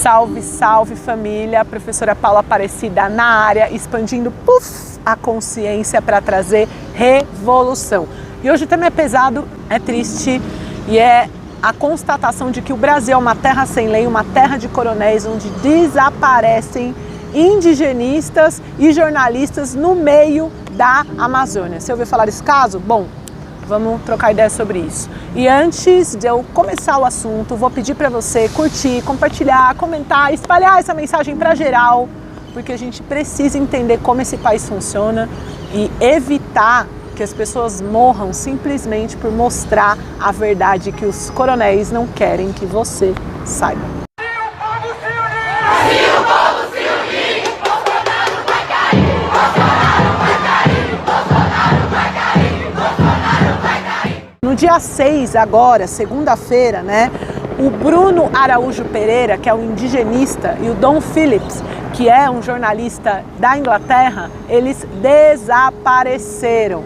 Salve, salve família, professora Paula Aparecida na área, expandindo a consciência para trazer revolução. E hoje o tema é pesado, é triste e é a constatação de que o Brasil é uma terra sem lei, uma terra de coronéis, onde desaparecem indigenistas e jornalistas no meio da Amazônia. Você ouviu falar desse caso? Bom, vamos trocar ideia sobre isso. E antes de eu começar o assunto, vou pedir para você curtir, compartilhar, comentar, espalhar essa mensagem para geral, porque a gente precisa entender como esse país funciona e evitar que as pessoas morram simplesmente por mostrar a verdade que os coronéis não querem que você saiba. No dia 6, agora, segunda-feira, né, o Bruno Araújo Pereira, que é um indigenista, e o Dom Phillips, que é um jornalista da Inglaterra, eles desapareceram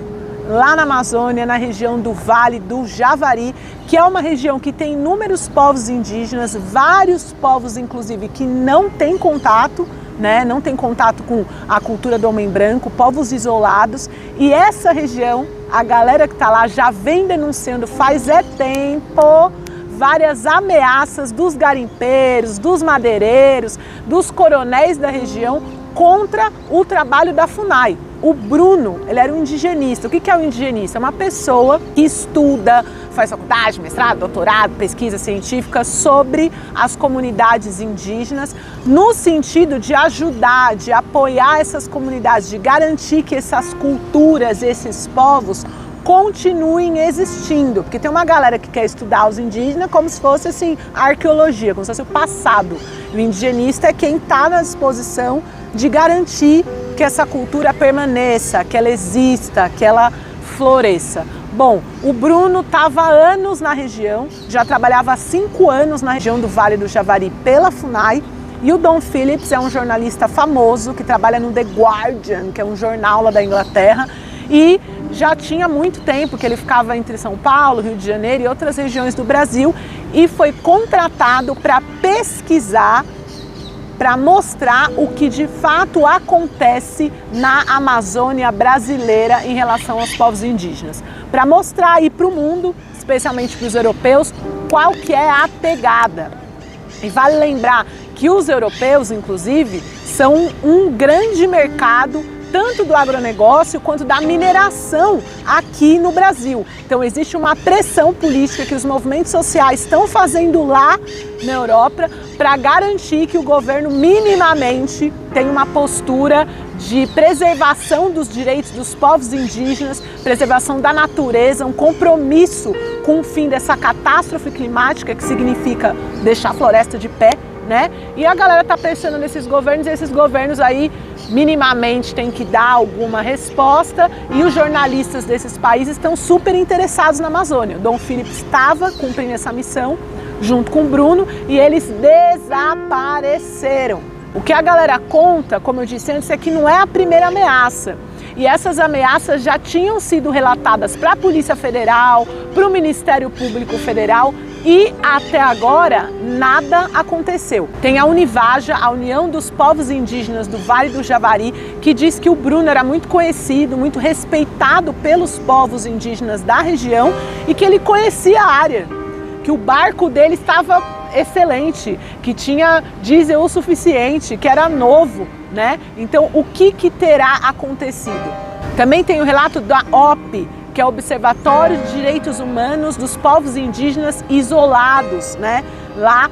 lá na Amazônia, na região do Vale do Javari, que é uma região que tem inúmeros povos indígenas, vários povos, inclusive, que não têm contato, né, não tem contato com a cultura do homem branco, povos isolados, e essa região, a galera que está lá já vem denunciando faz tempo várias ameaças dos garimpeiros, dos madeireiros, dos coronéis da região contra o trabalho da FUNAI. O Bruno, ele era um indigenista. O que é um indigenista? É uma pessoa que estuda, faz faculdade, mestrado, doutorado, pesquisa científica sobre as comunidades indígenas, no sentido de ajudar, de apoiar essas comunidades, de garantir que essas culturas, esses povos continuem existindo, porque tem uma galera que quer estudar os indígenas como se fosse assim, arqueologia, como se fosse o passado. O indigenista é quem está na disposição de garantir que essa cultura permaneça, que ela exista, que ela floresça. Bom, o Bruno estava há anos na região, já trabalhava há 5 anos na região do Vale do Javari pela FUNAI, e o Dom Phillips é um jornalista famoso que trabalha no The Guardian, que é um jornal lá da Inglaterra, e já tinha muito tempo que ele ficava entre São Paulo, Rio de Janeiro e outras regiões do Brasil, e foi contratado para pesquisar, para mostrar o que de fato acontece na Amazônia brasileira em relação aos povos indígenas. Para mostrar aí para o mundo, especialmente para os europeus, qual que é a pegada. E vale lembrar que os europeus, inclusive, são um grande mercado tanto do agronegócio quanto da mineração aqui no Brasil. Então existe uma pressão política que os movimentos sociais estão fazendo lá na Europa para garantir que o governo minimamente tenha uma postura de preservação dos direitos dos povos indígenas, preservação da natureza, um compromisso com o fim dessa catástrofe climática que significa deixar a floresta de pé, né? E a galera tá pressionando esses governos, e esses governos aí minimamente têm que dar alguma resposta, e os jornalistas desses países estão super interessados na Amazônia. O Dom Phillips estava cumprindo essa missão junto com o Bruno e eles desapareceram. O que a galera conta, como eu disse antes, é que não é a primeira ameaça. E essas ameaças já tinham sido relatadas para a Polícia Federal, para o Ministério Público Federal, e até agora nada aconteceu. Tem a Univaja, a União dos Povos Indígenas do Vale do Javari, que diz que o Bruno era muito conhecido, muito respeitado pelos povos indígenas da região e que ele conhecia a área, que o barco dele estava excelente, que tinha diesel o suficiente, que era novo, né? Então, o que terá acontecido? Também tem o relato da OP, que é o Observatório de Direitos Humanos dos Povos Indígenas Isolados, né? Lá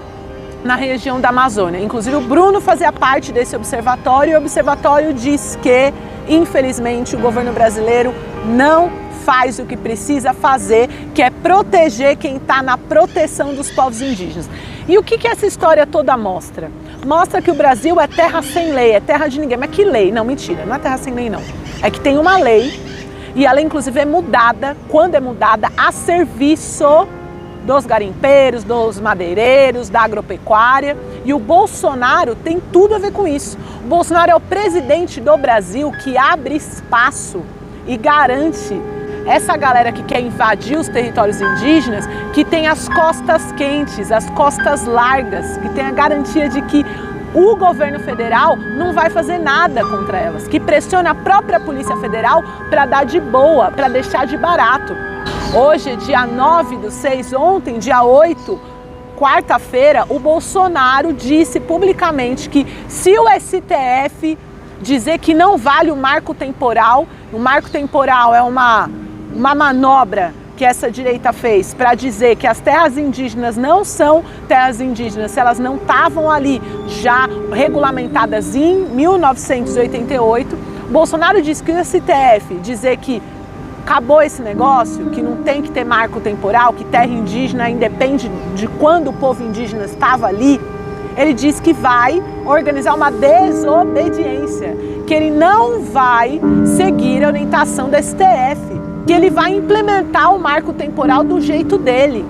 na região da Amazônia. Inclusive, o Bruno fazia parte desse observatório, e o observatório diz que, infelizmente, o governo brasileiro não faz o que precisa fazer, que é proteger quem está na proteção dos povos indígenas. E o que essa história toda mostra? Mostra que o Brasil é terra sem lei, é terra de ninguém. Mas que lei? Não, mentira, não é terra sem lei não. É que tem uma lei, e a lei inclusive é mudada, quando é mudada, a serviço dos garimpeiros, dos madeireiros, da agropecuária, e o Bolsonaro tem tudo a ver com isso. O Bolsonaro é o presidente do Brasil que abre espaço e garante essa galera que quer invadir os territórios indígenas, que tem as costas quentes, as costas largas, que tem a garantia de que o governo federal não vai fazer nada contra elas, que pressiona a própria Polícia Federal para dar de boa, para deixar de barato. Hoje, dia 9/6, ontem, dia 8, quarta-feira, o Bolsonaro disse publicamente que se o STF dizer que não vale o marco temporal é uma manobra que essa direita fez para dizer que as terras indígenas não são terras indígenas, se elas não estavam ali já regulamentadas em 1988. Bolsonaro disse que o STF dizer que acabou esse negócio, que não tem que ter marco temporal, que terra indígena independe de quando o povo indígena estava ali. Ele disse que vai organizar uma desobediência, que ele não vai seguir a orientação do STF, que ele vai implementar o marco temporal do jeito dele.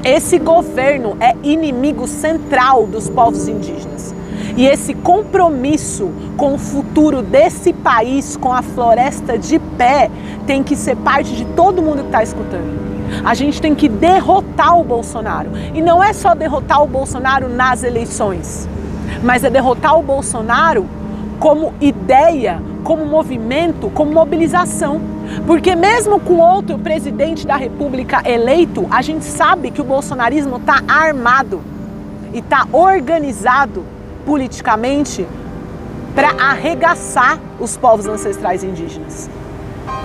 Esse governo é inimigo central dos povos indígenas. E esse compromisso com o futuro desse país, com a floresta de pé, tem que ser parte de todo mundo que está escutando. A gente tem que derrotar o Bolsonaro. E não é só derrotar o Bolsonaro nas eleições, mas é derrotar o Bolsonaro como ideia, como movimento, como mobilização. Porque mesmo com outro presidente da República eleito, a gente sabe que o bolsonarismo está armado e está organizado politicamente para arregaçar os povos ancestrais indígenas.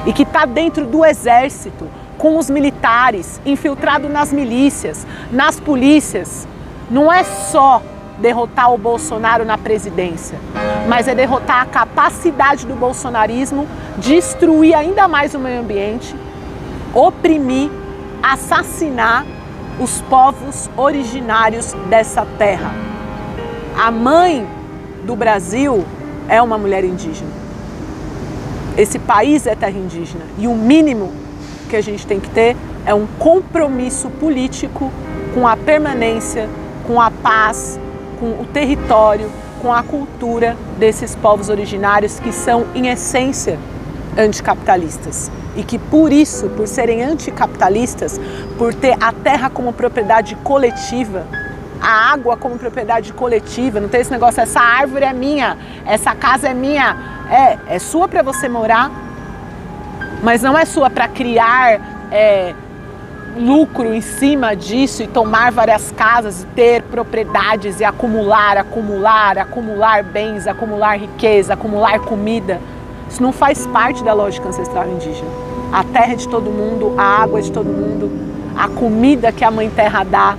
E que está dentro do exército, com os militares, infiltrado nas milícias, nas polícias. Não é só derrotar o Bolsonaro na presidência, mas é derrotar a capacidade do bolsonarismo, destruir ainda mais o meio ambiente, oprimir, assassinar os povos originários dessa terra. A mãe do Brasil é uma mulher indígena. Esse país é terra indígena e o mínimo que a gente tem que ter é um compromisso político com a permanência, com a paz, com o território, com a cultura desses povos originários que são, em essência, anticapitalistas. E que por isso, por serem anticapitalistas, por ter a terra como propriedade coletiva, a água como propriedade coletiva, não tem esse negócio, essa árvore é minha, essa casa é minha, é sua para você morar, mas não é sua para criar lucro em cima disso e tomar várias casas e ter propriedades e acumular bens, acumular riqueza, acumular comida. Isso não faz parte da lógica ancestral indígena. A terra é de todo mundo, a água é de todo mundo, a comida que a Mãe Terra dá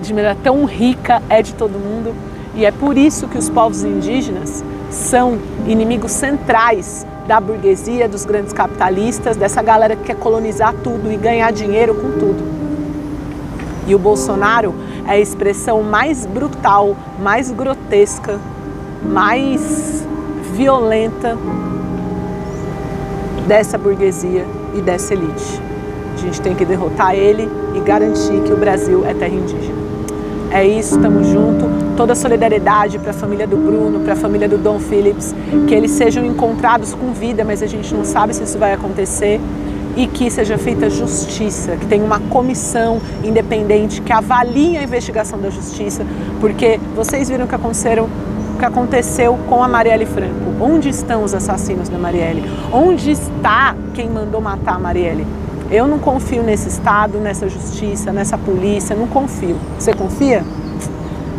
de maneira tão rica é de todo mundo. E é por isso que os povos indígenas são inimigos centrais da burguesia, dos grandes capitalistas, dessa galera que quer colonizar tudo e ganhar dinheiro com tudo. E o Bolsonaro é a expressão mais brutal, mais grotesca, mais violenta dessa burguesia e dessa elite. A gente tem que derrotar ele e garantir que o Brasil é terra indígena. É isso, estamos juntos. Toda a solidariedade para a família do Bruno, para a família do Dom Phillips, que eles sejam encontrados com vida, mas a gente não sabe se isso vai acontecer, e que seja feita justiça, que tenha uma comissão independente que avalie a investigação da justiça, porque vocês viram o que aconteceu com a Marielle Franco. Onde estão os assassinos da Marielle? Onde está quem mandou matar a Marielle? Eu não confio nesse Estado, nessa justiça, nessa polícia, não confio. Você confia?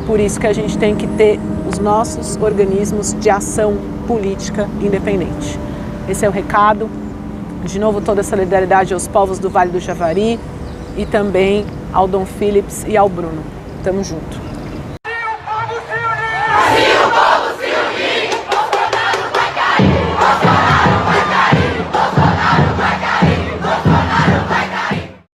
Por isso que a gente tem que ter os nossos organismos de ação política independente. Esse é o recado. De novo, toda a solidariedade aos povos do Vale do Javari e também ao Dom Phillips e ao Bruno. Tamo junto.